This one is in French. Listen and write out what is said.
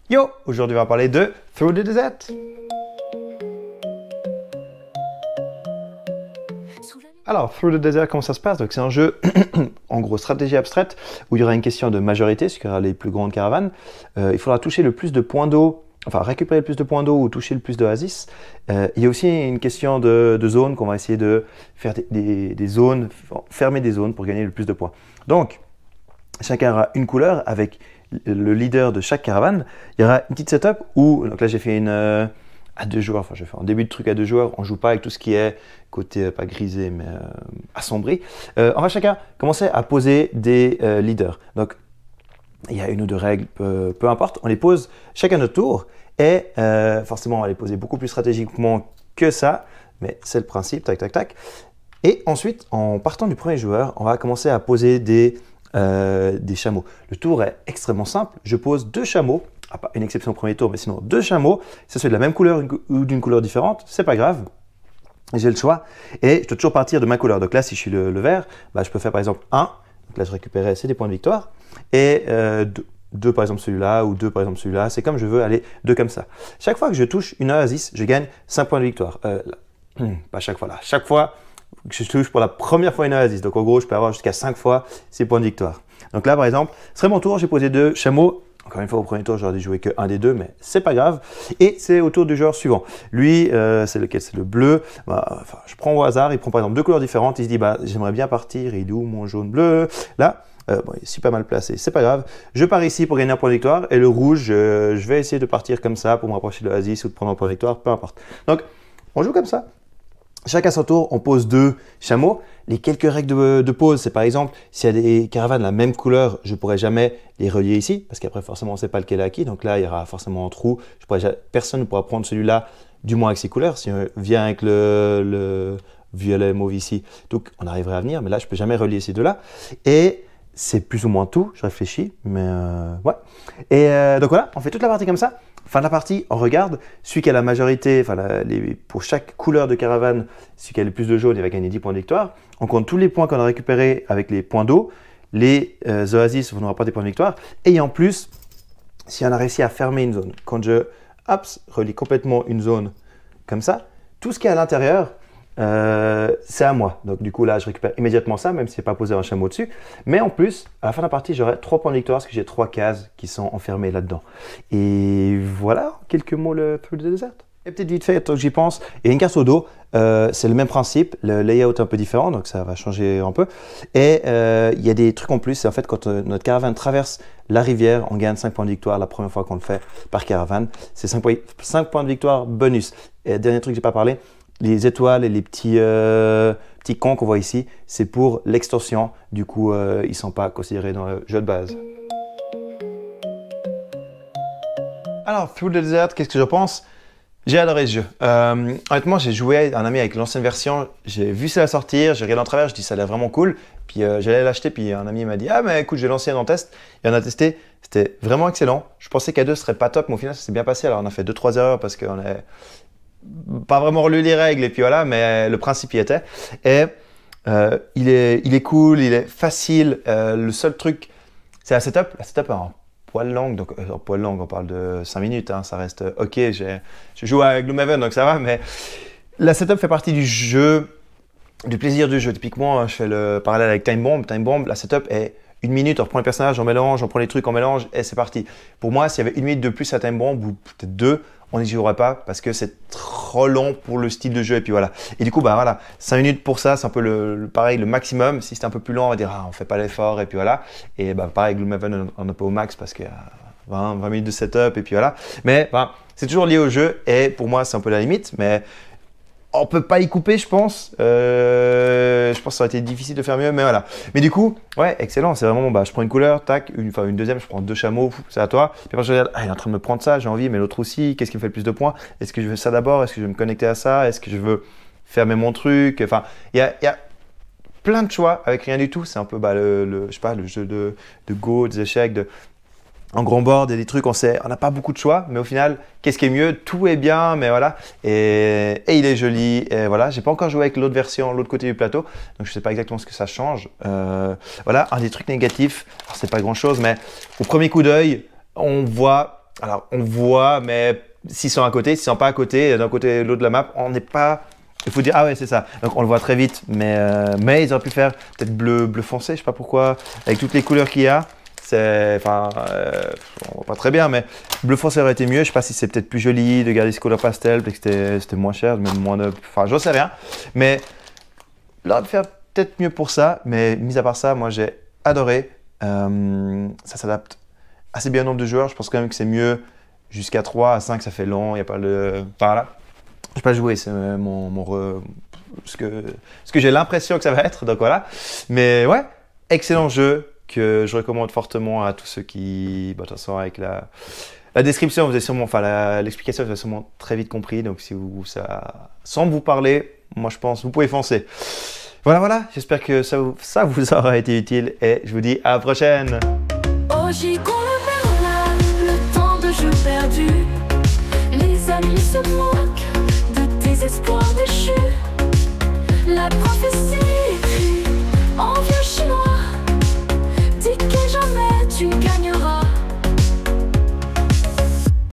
Yo, aujourd'hui on va parler de Through the Desert. Alors, Through the Desert, comment ça se passe? Donc, c'est un jeu, en gros, stratégie abstraite, où il y aura une question de majorité, ce qui aura les plus grandes caravanes. Il faudra toucher le plus de points d'eau, enfin, récupérer le plus de points d'eau ou toucher le plus d'oasis. Il y a aussi une question de zone, qu'on va essayer de faire des zones, fermer des zones pour gagner le plus de points. Donc, chacun aura une couleur avec le leader de chaque caravane. Il y aura une petite setup où, donc là, j'ai fait une... à 2 joueurs, enfin je vais faire un début de truc à 2 joueurs, on joue pas avec tout ce qui est côté pas grisé mais assombri. On va chacun commencer à poser des leaders. Donc il y a une ou deux règles, peu importe, on les pose chacun notre tour et forcément on va les poser beaucoup plus stratégiquement que ça, mais c'est le principe, tac tac tac. Et ensuite en partant du premier joueur, on va commencer à poser des chameaux. Le tour est extrêmement simple, je pose 2 chameaux. Ah, pas une exception au premier tour, mais sinon 2 chameaux, ça soit de la même couleur ou d'une couleur différente, c'est pas grave. J'ai le choix et je dois toujours partir de ma couleur. Donc là, si je suis le vert, bah, je peux faire par exemple 1, donc là je récupérais, c'est des points de victoire, et 2 par exemple celui-là, ou 2 par exemple celui-là, c'est comme je veux aller 2 comme ça. Chaque fois que je touche une oasis, je gagne 5 points de victoire. Pas chaque fois là, chaque fois que je touche pour la première fois une oasis, donc en gros je peux avoir jusqu'à 5 fois ces points de victoire. Donc là par exemple, ce serait mon tour, j'ai posé 2 chameaux. Encore une fois, au premier tour, j'aurais dû jouer que un des 2, mais c'est pas grave. Et c'est au tour du joueur suivant. Lui, c'est lequel? C'est le bleu. Bah, enfin, je prends au hasard, il prend par exemple 2 couleurs différentes. Il se dit, bah, j'aimerais bien partir. Il est où mon jaune bleu? Là, bon, il est super mal placé, c'est pas grave. Je pars ici pour gagner un point de victoire. Et le rouge, je vais essayer de partir comme ça pour me rapprocher de l'oasis ou de prendre un point de victoire, peu importe. Donc, on joue comme ça. Chacun son tour, on pose 2 chameaux. Les quelques règles de pose, c'est par exemple, s'il y a des caravanes de la même couleur, je ne pourrai jamais les relier ici, parce qu'après, forcément, on ne sait pas lequel est à qui. Donc là, il y aura forcément un trou. Personne ne pourra prendre celui-là, du moins avec ses couleurs. Si on vient avec le violet mauve ici, donc on arriverait à venir. Mais là, je ne peux jamais relier ces deux-là. Et c'est plus ou moins tout. Je réfléchis, mais ouais. Et donc voilà, on fait toute la partie comme ça. Fin de la partie, on regarde, celui qui a la majorité, enfin pour chaque couleur de caravane, celui qui a le plus de jaune, il va gagner 10 points de victoire. On compte tous les points qu'on a récupérés avec les points d'eau. Les oasis vont nous rapporter des points de victoire. Et en plus, si on a réussi à fermer une zone, quand je relie complètement une zone comme ça, tout ce qui est à l'intérieur, c'est à moi. Donc du coup là, je récupère immédiatement ça, même si je n'ai pas posé un chameau dessus. Mais en plus, à la fin de la partie, j'aurai 3 points de victoire parce que j'ai 3 cases qui sont enfermées là-dedans. Et voilà, quelques mots le Through the Desert. Et peut-être vite fait, tant que j'y pense, il y a une carte au dos, c'est le même principe, le layout est un peu différent, donc ça va changer un peu. Et il y a des trucs en plus, c'est en fait quand notre caravane traverse la rivière, on gagne 5 points de victoire la première fois qu'on le fait par caravane. C'est 5 points de victoire bonus. Et dernier truc que je n'ai pas parlé, les étoiles et les petits cons qu'on voit ici, c'est pour l'extorsion. Du coup, ils ne sont pas considérés dans le jeu de base. Alors, Through the Desert, qu'est-ce que je pense? J'ai adoré ce jeu. Honnêtement, j'ai joué avec un ami avec l'ancienne version. J'ai vu ça sortir, j'ai regardé en travers, je dis ça a l'air vraiment cool. Puis j'allais l'acheter, puis un ami m'a dit ah mais écoute, j'ai l'ancienne en test. Et on a testé, c'était vraiment excellent. Je pensais qu'à 2 ce serait pas top, mais au final ça s'est bien passé. Alors on a fait 2-3 erreurs parce qu'on a pas vraiment relu les règles et puis voilà, mais le principe y était. Et il est cool, il est facile. Le seul truc, c'est la setup. La setup est en poil longue, donc en poil longue, on parle de 5 minutes, hein, ça reste ok. Je joue à Gloomhaven, donc ça va, mais la setup fait partie du jeu, du plaisir du jeu. Typiquement, je fais le parallèle avec Time Bomb. Time Bomb, la setup est 1 minute, on reprend les personnages, on mélange, on prend les trucs, on mélange et c'est parti. Pour moi, s'il y avait 1 minute de plus à Time Bomb, ou peut-être 2, on n'y jouerait pas parce que c'est trop long pour le style de jeu et puis voilà. Et du coup, bah voilà, 5 minutes pour ça, c'est un peu pareil, le maximum. Si c'était un peu plus long, on va dire, ah, on fait pas l'effort et puis voilà. Et bah pareil, Gloomhaven, on n'est pas au max parce qu'il y a 20 minutes de setup et puis voilà. Mais bah, c'est toujours lié au jeu et pour moi, c'est un peu la limite, mais on peut pas y couper, je pense. Je pense que ça aurait été difficile de faire mieux, mais voilà. Mais du coup, ouais, excellent. C'est vraiment, bah, je prends une couleur, tac, une deuxième, je prends 2 chameaux, c'est à toi. Puis après, je regarde, ah, il est en train de me prendre ça, j'ai envie, mais l'autre aussi. Qu'est-ce qui me fait le plus de points? Est-ce que je veux ça d'abord? Est-ce que je veux me connecter à ça? Est-ce que je veux fermer mon truc? Enfin, il y a plein de choix avec rien du tout. C'est un peu, bah, je sais pas, le jeu de Go, des échecs, en grand board et des trucs, on n'a pas beaucoup de choix, mais au final, qu'est-ce qui est mieux? Tout est bien, mais voilà. Et il est joli. Et voilà, j'ai pas encore joué avec l'autre version, l'autre côté du plateau, donc je sais pas exactement ce que ça change. Voilà, un des trucs négatifs, alors c'est pas grand chose, mais au premier coup d'œil, on voit Alors, on voit, mais s'ils sont à côté, s'ils sont pas à côté, d'un côté et de l'autre de la map, on n'est pas... Il faut dire, ah ouais, c'est ça. Donc, on le voit très vite, mais ils auraient pu faire peut-être bleu foncé, je sais pas pourquoi, avec toutes les couleurs qu'il y a. Enfin, on voit pas très bien, mais bleu foncé aurait été mieux. Je sais pas si c'est peut-être plus joli de garder ces couleurs pastel, peut-être que c'était moins cher, même moins de... Enfin, j'en sais rien. Mais là, de faire peut-être mieux pour ça, mais mis à part ça, moi, j'ai adoré. Ça s'adapte assez bien au nombre de joueurs. Je pense quand même que c'est mieux jusqu'à 3, à 5, ça fait long. Il n'y a pas le... Par là. Je n'ai pas joué, c'est ce que j'ai l'impression que ça va être. Donc voilà. Mais ouais, excellent jeu que je recommande fortement à tous ceux qui... Bah, de toute façon, avec la description, vous avez sûrement... Enfin, l'explication, vous avez sûrement très vite compris. Donc si ça semble vous parler, moi je pense, vous pouvez foncer. Voilà. J'espère que ça vous aura été utile et je vous dis à la prochaine. Le temps de jeu perdu, les amis se moquent de tes espoirs déchus. La prophétie écrite en vieux chinois dit que jamais tu gagnes.